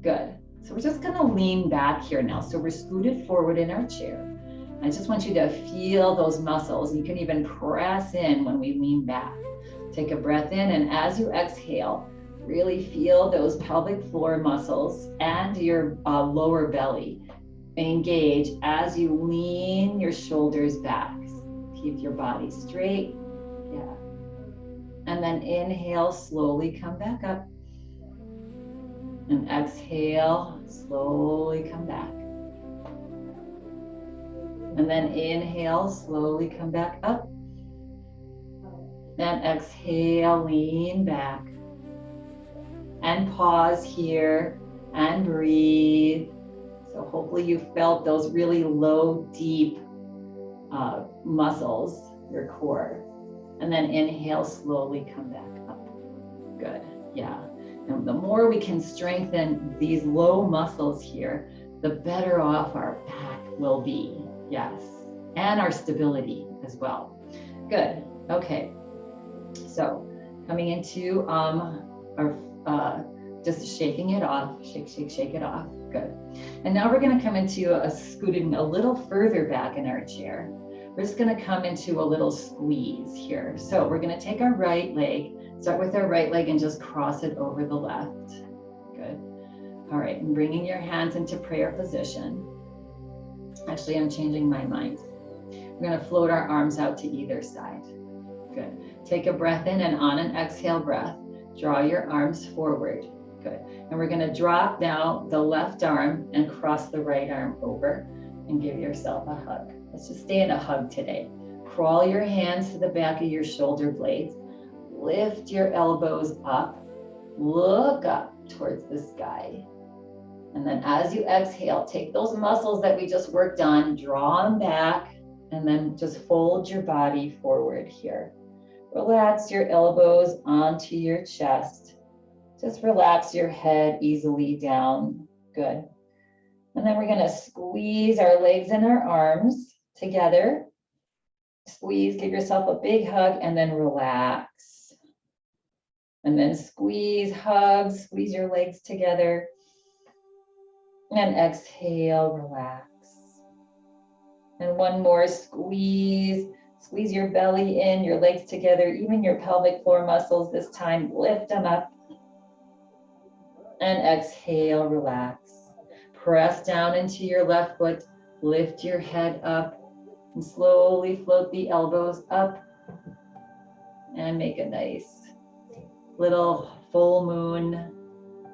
Good. So we're just going to lean back here now. So we're scooted forward in our chair. I just want you to feel those muscles. You can even press in when we lean back. Take a breath in, and as you exhale, really feel those pelvic floor muscles and your lower belly engage as you lean your shoulders back. Keep your body straight. Yeah. And then inhale, slowly come back up. And exhale, slowly come back. And then inhale, slowly come back up. And exhale, lean back. And pause here and breathe. So hopefully you felt those really low, deep muscles, your core. And then inhale, slowly come back up. Good. Yeah. And the more we can strengthen these low muscles here, the better off our back will be. Yes. And our stability as well. Good. Okay. So coming into our just shaking it off, shake it off. Good. And now we're going to come into a scooting a little further back in our chair. We're just going to come into a little squeeze here. So we're going to take our right leg, start with our right leg and just cross it over the left. Good. All right. And bringing your hands into prayer position. Actually, I'm changing my mind. We're going to float our arms out to either side. Good. Take a breath in, and on an exhale breath, draw your arms forward. Good. And we're going to drop now the left arm and cross the right arm over and give yourself a hug. Let's just stay in a hug today. Crawl your hands to the back of your shoulder blades. Lift your elbows up. Look up towards the sky. And then as you exhale, take those muscles that we just worked on, draw them back, and then just fold your body forward here. Relax your elbows onto your chest. Just relax your head easily down. Good. And then we're going to squeeze our legs and our arms together. Squeeze, give yourself a big hug, and then relax. And then squeeze, hug, squeeze your legs together. And exhale, relax. And one more, squeeze. Squeeze your belly in, your legs together, even your pelvic floor muscles this time. Lift them up. And exhale, relax. Press down into your left foot, lift your head up, and slowly float the elbows up. And make a nice little full moon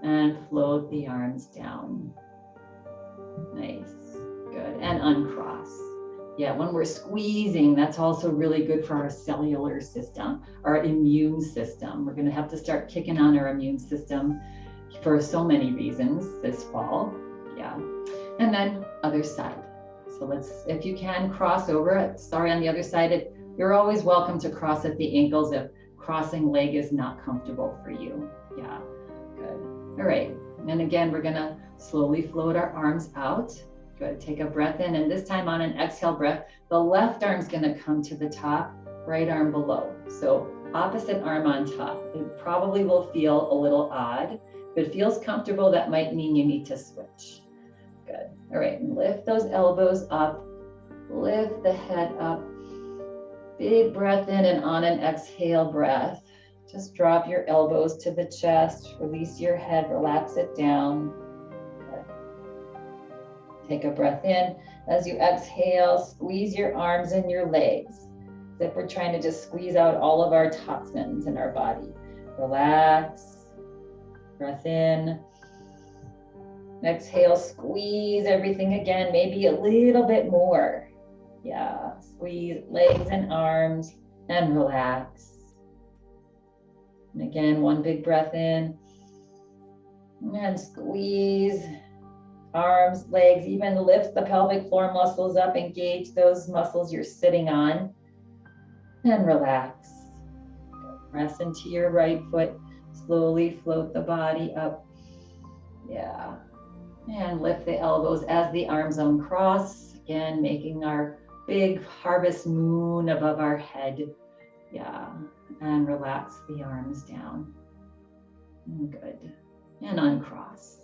and float the arms down. Nice, good, and uncross. Yeah, when we're squeezing, that's also really good for our cellular system, our immune system. We're gonna have to start kicking on our immune system for so many reasons this fall. Yeah, and then other side. So let's, if you can, cross over. Sorry, on the other side, you're always welcome to cross at the ankles if crossing leg is not comfortable for you. Yeah, good. All right, and again, we're gonna slowly float our arms out. Good, take a breath in, and this time on an exhale breath, the left arm's gonna come to the top, right arm below. So opposite arm on top. It probably will feel a little odd. If it feels comfortable, that might mean you need to switch. Good, all right, and lift those elbows up, lift the head up. Big breath in, and on an exhale breath, just drop your elbows to the chest, release your head, relax it down. Take a breath in. As you exhale, squeeze your arms and your legs, as if we're trying to just squeeze out all of our toxins in our body. Relax, breath in. Exhale, squeeze everything again, maybe a little bit more. Yeah, squeeze legs and arms and relax. And again, one big breath in and squeeze arms, legs, even lift the pelvic floor muscles up, engage those muscles you're sitting on and relax. Press into your right foot, slowly float the body up. Yeah, and lift the elbows as the arms uncross, again, making our big harvest moon above our head. Yeah, and relax the arms down. Good, and uncross.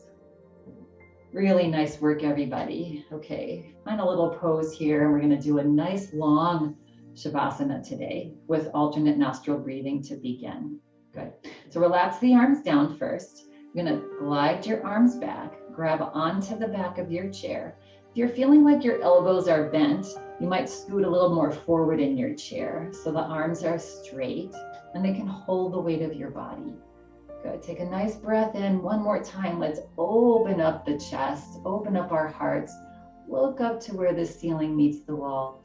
Really nice work, everybody. Okay, find a little pose here, and we're gonna do a nice long Shavasana today with alternate nostril breathing to begin. Good, so relax the arms down first. You're gonna glide your arms back, grab onto the back of your chair. If you're feeling like your elbows are bent, you might scoot a little more forward in your chair so the arms are straight and they can hold the weight of your body. Good, take a nice breath in. One more time, let's open up the chest, open up our hearts, look up to where the ceiling meets the wall.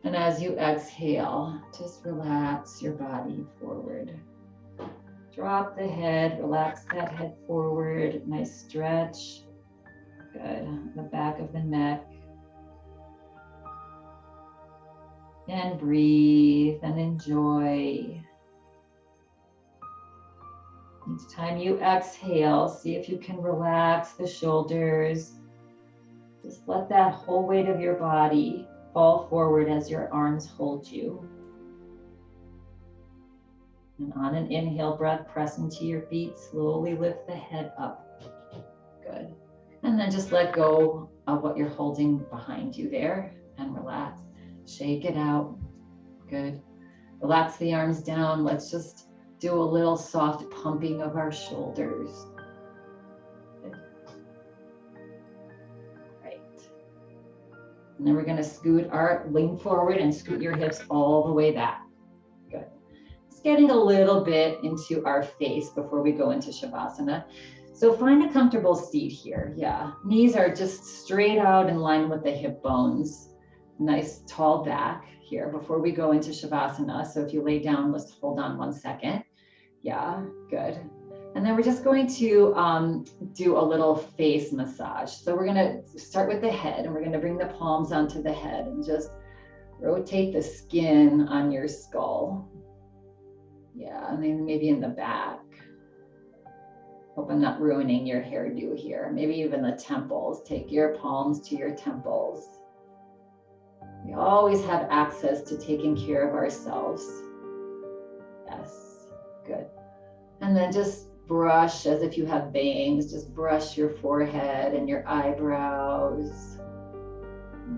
And as you exhale, just relax your body forward. Drop the head, relax that head forward, nice stretch. Good, the back of the neck. And breathe and enjoy. Each time you exhale, see if you can relax the shoulders. Just let that whole weight of your body fall forward as your arms hold you. And on an inhale breath, press into your feet, slowly lift the head up. Good. And then just let go of what you're holding behind you there and relax. Shake it out. Good. Relax the arms down. Let's just do a little soft pumping of our shoulders. Good. Right. And then we're going to lean forward and scoot your hips all the way back. Good. It's getting a little bit into our face before we go into Shavasana. So find a comfortable seat here. Yeah, knees are just straight out in line with the hip bones. Nice tall back here before we go into Shavasana. So if you lay down, let's hold on 1 second. Yeah, good. And then we're just going to do a little face massage. So we're gonna start with the head, and we're gonna bring the palms onto the head and just rotate the skin on your skull. Yeah, and then maybe in the back. Hope I'm not ruining your hairdo here. Maybe even the temples. Take your palms to your temples. We always have access to taking care of ourselves. Yes, good. And then just brush as if you have bangs. Just brush your forehead and your eyebrows.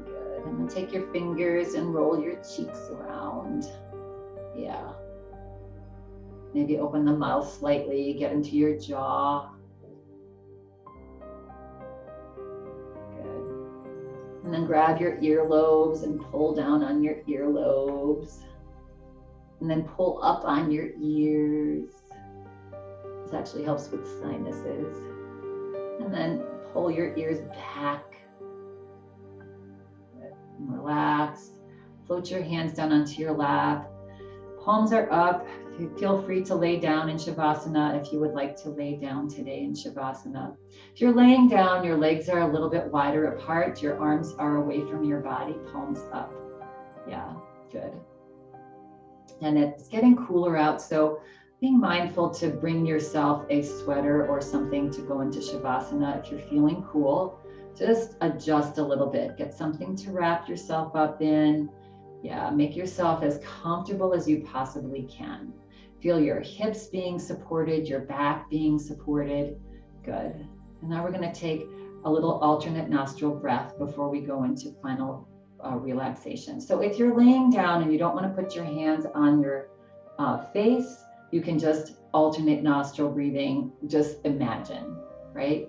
Good. And then take your fingers and roll your cheeks around. Yeah. Maybe open the mouth slightly, get into your jaw. Good. And then grab your earlobes and pull down on your earlobes. And then pull up on your ears. This actually helps with sinuses. And then pull your ears back. Good. And relax. Float your hands down onto your lap. Palms are up. Feel free to lay down in Shavasana if you would like to lay down today in Shavasana. If you're laying down, your legs are a little bit wider apart. Your arms are away from your body, palms up. Yeah, good. And it's getting cooler out, so being mindful to bring yourself a sweater or something to go into Shavasana. If you're feeling cool, just adjust a little bit. Get something to wrap yourself up in. Yeah, make yourself as comfortable as you possibly can. Feel your hips being supported, your back being supported. Good. And now we're going to take a little alternate nostril breath before we go into final relaxation. So if you're laying down and you don't want to put your hands on your face, you can just alternate nostril breathing. Just imagine, right?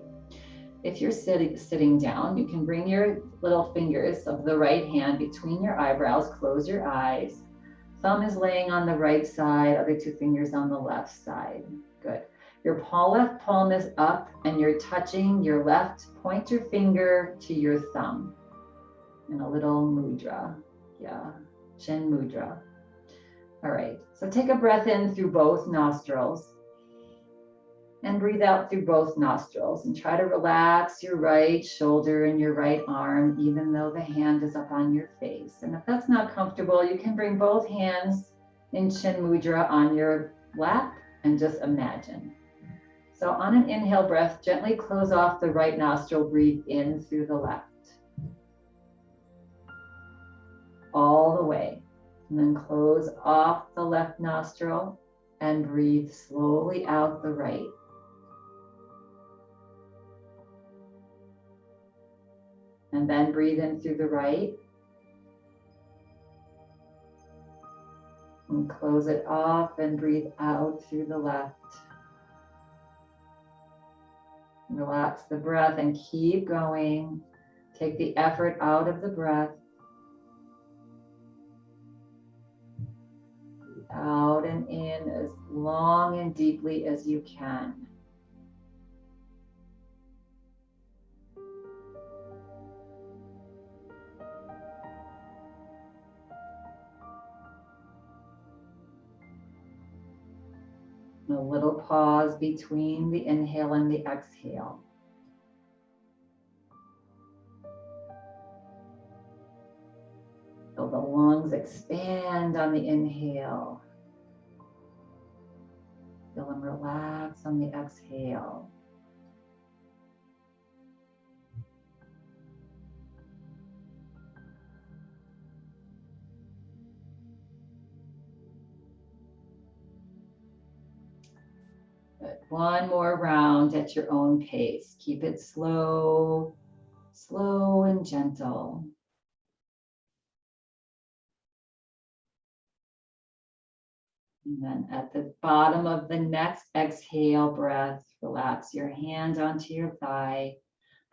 If you're sitting down, you can bring your little fingers of the right hand between your eyebrows, close your eyes. Thumb is laying on the right side, other two fingers on the left side. Good. Your left palm is up and you're touching your left pointer finger to your thumb in a little mudra. Yeah, Chin mudra. All right, so take a breath in through both nostrils and breathe out through both nostrils, and try to relax your right shoulder and your right arm, even though the hand is up on your face. And if that's not comfortable, you can bring both hands in Chin mudra on your lap and just imagine. So on an inhale breath, gently close off the right nostril, breathe in through the left. All the way. And then close off the left nostril and breathe slowly out the right. And then breathe in through the right. And close it off and breathe out through the left. Relax the breath and keep going. Take the effort out of the breath. Out and in as long and deeply as you can. A little pause between the inhale and the exhale. Feel the lungs expand on the inhale. Feel them relax on the exhale. Good. One more round at your own pace. Keep it slow, slow and gentle. And then at the bottom of the next exhale breath, relax your hand onto your thigh,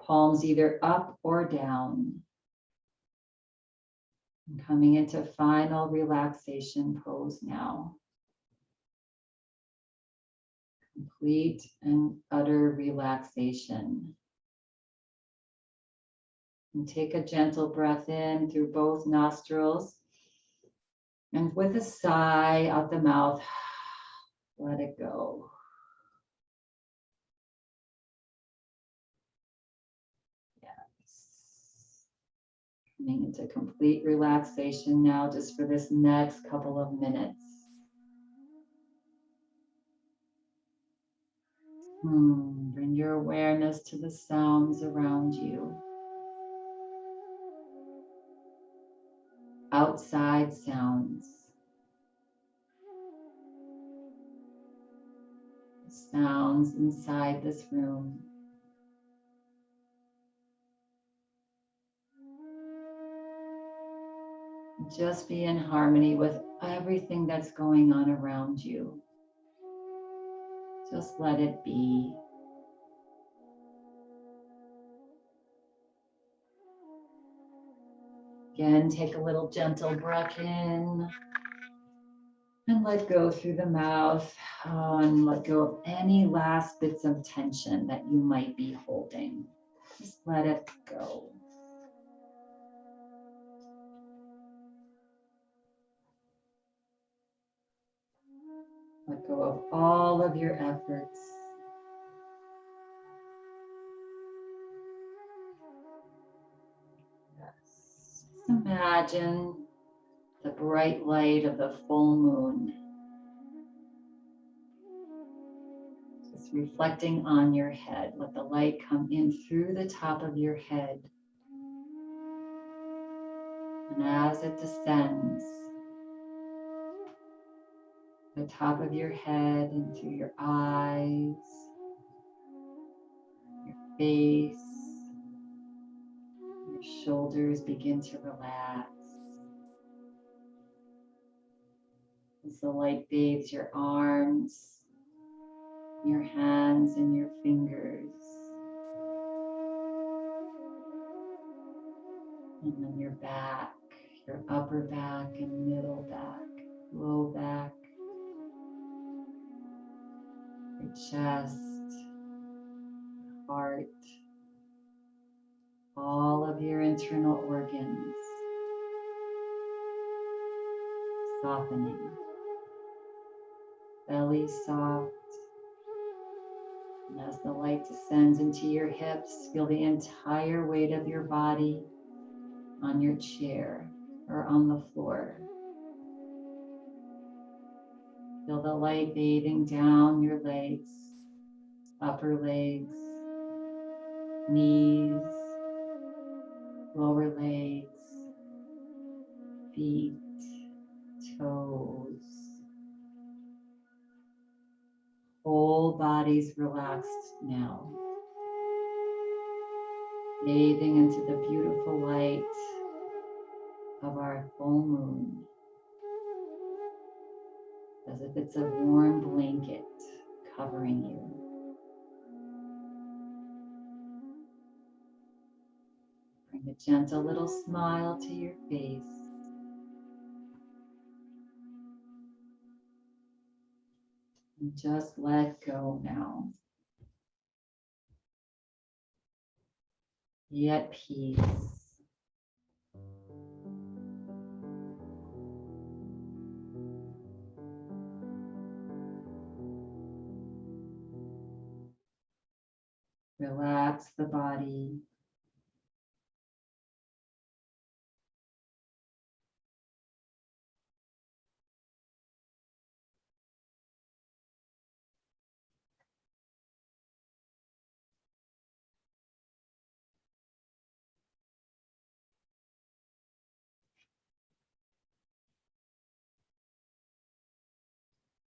palms either up or down. And coming into final relaxation pose now. Complete and utter relaxation. And take a gentle breath in through both nostrils. And with a sigh out the mouth, let it go. Yes. Coming into complete relaxation now, just for this next couple of minutes. Bring your awareness to the sounds around you. Outside sounds. Sounds inside this room. Just be in harmony with everything that's going on around you. Just let it be. Again, take a little gentle breath in and let go through the mouth, and let go of any last bits of tension that you might be holding. Just let it go. Let go of all of your efforts. Yes. Just imagine the bright light of the full moon just reflecting on your head. Let the light come in through the top of your head. And as it descends, the top of your head into your eyes, your face, your shoulders begin to relax. As the light bathes your arms, your hands, and your fingers. And then your back, your upper back and middle back, low back, your chest, heart, all of your internal organs softening. Belly soft. And as the light descends into your hips, feel the entire weight of your body on your chair or on the floor. Feel the light bathing down your legs, upper legs, knees, lower legs, feet, toes. Whole body's relaxed now. Bathing into the beautiful light of our full moon. As if it's a warm blanket covering you. Bring a gentle little smile to your face. And just let go now. Be at peace. Relax the body.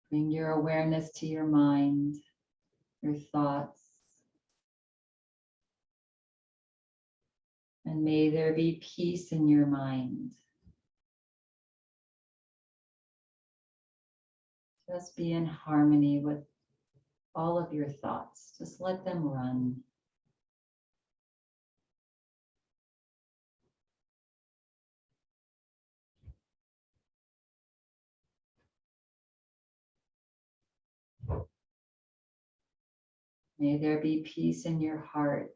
Bring your awareness to your mind, your thoughts. And may there be peace in your mind. Just be in harmony with all of your thoughts. Just let them run. May there be peace in your heart.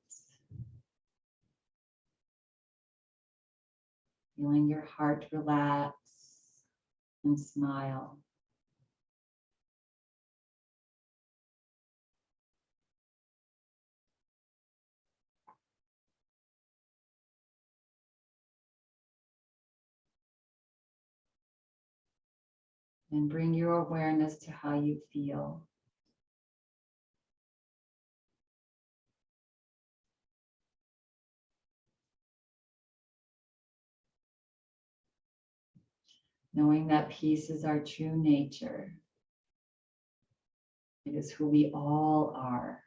Feeling your heart relax and smile. And bring your awareness to how you feel. Knowing that peace is our true nature. It is who we all are.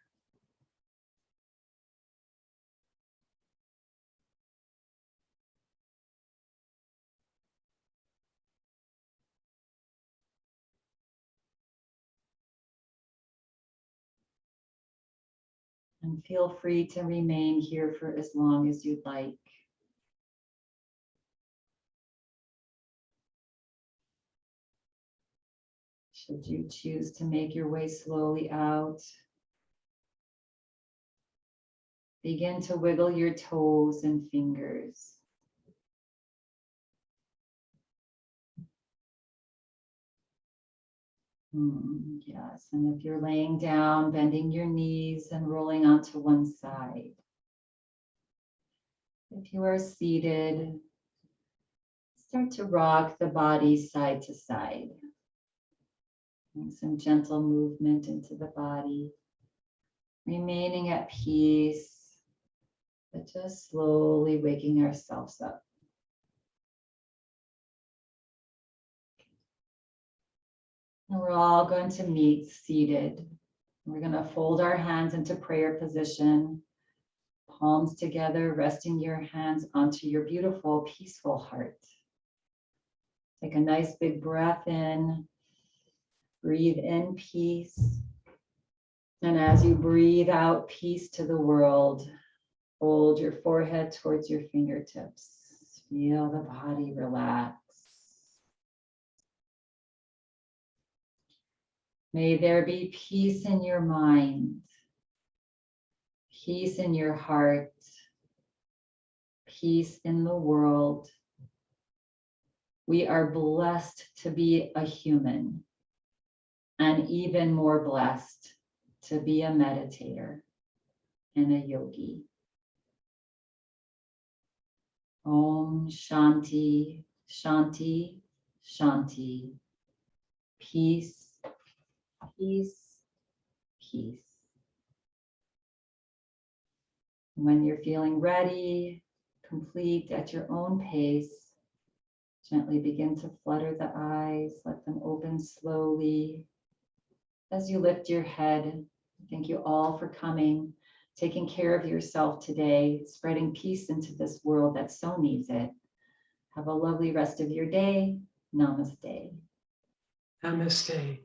And feel free to remain here for as long as you'd like. Should you choose to make your way slowly out, begin to wiggle your toes and fingers. Yes, and if you're laying down, bending your knees and rolling onto one side. If you are seated, start to rock the body side to side. Bring some gentle movement into the body, remaining at peace, but just slowly waking ourselves up. And we're all going to meet seated. We're going to fold our hands into prayer position, palms together, resting your hands onto your beautiful, peaceful heart. Take a nice big breath in, breathe in peace. And as you breathe out peace to the world, hold your forehead towards your fingertips. Feel the body relax. May there be peace in your mind, peace in your heart, peace in the world. We are blessed to be a human, and even more blessed to be a meditator and a yogi. Om Shanti, Shanti, Shanti. Peace, peace, peace. When you're feeling ready, complete at your own pace, gently begin to flutter the eyes, let them open slowly. As you lift your head, thank you all for coming, taking care of yourself today, spreading peace into this world that so needs it. Have a lovely rest of your day. Namaste. Namaste.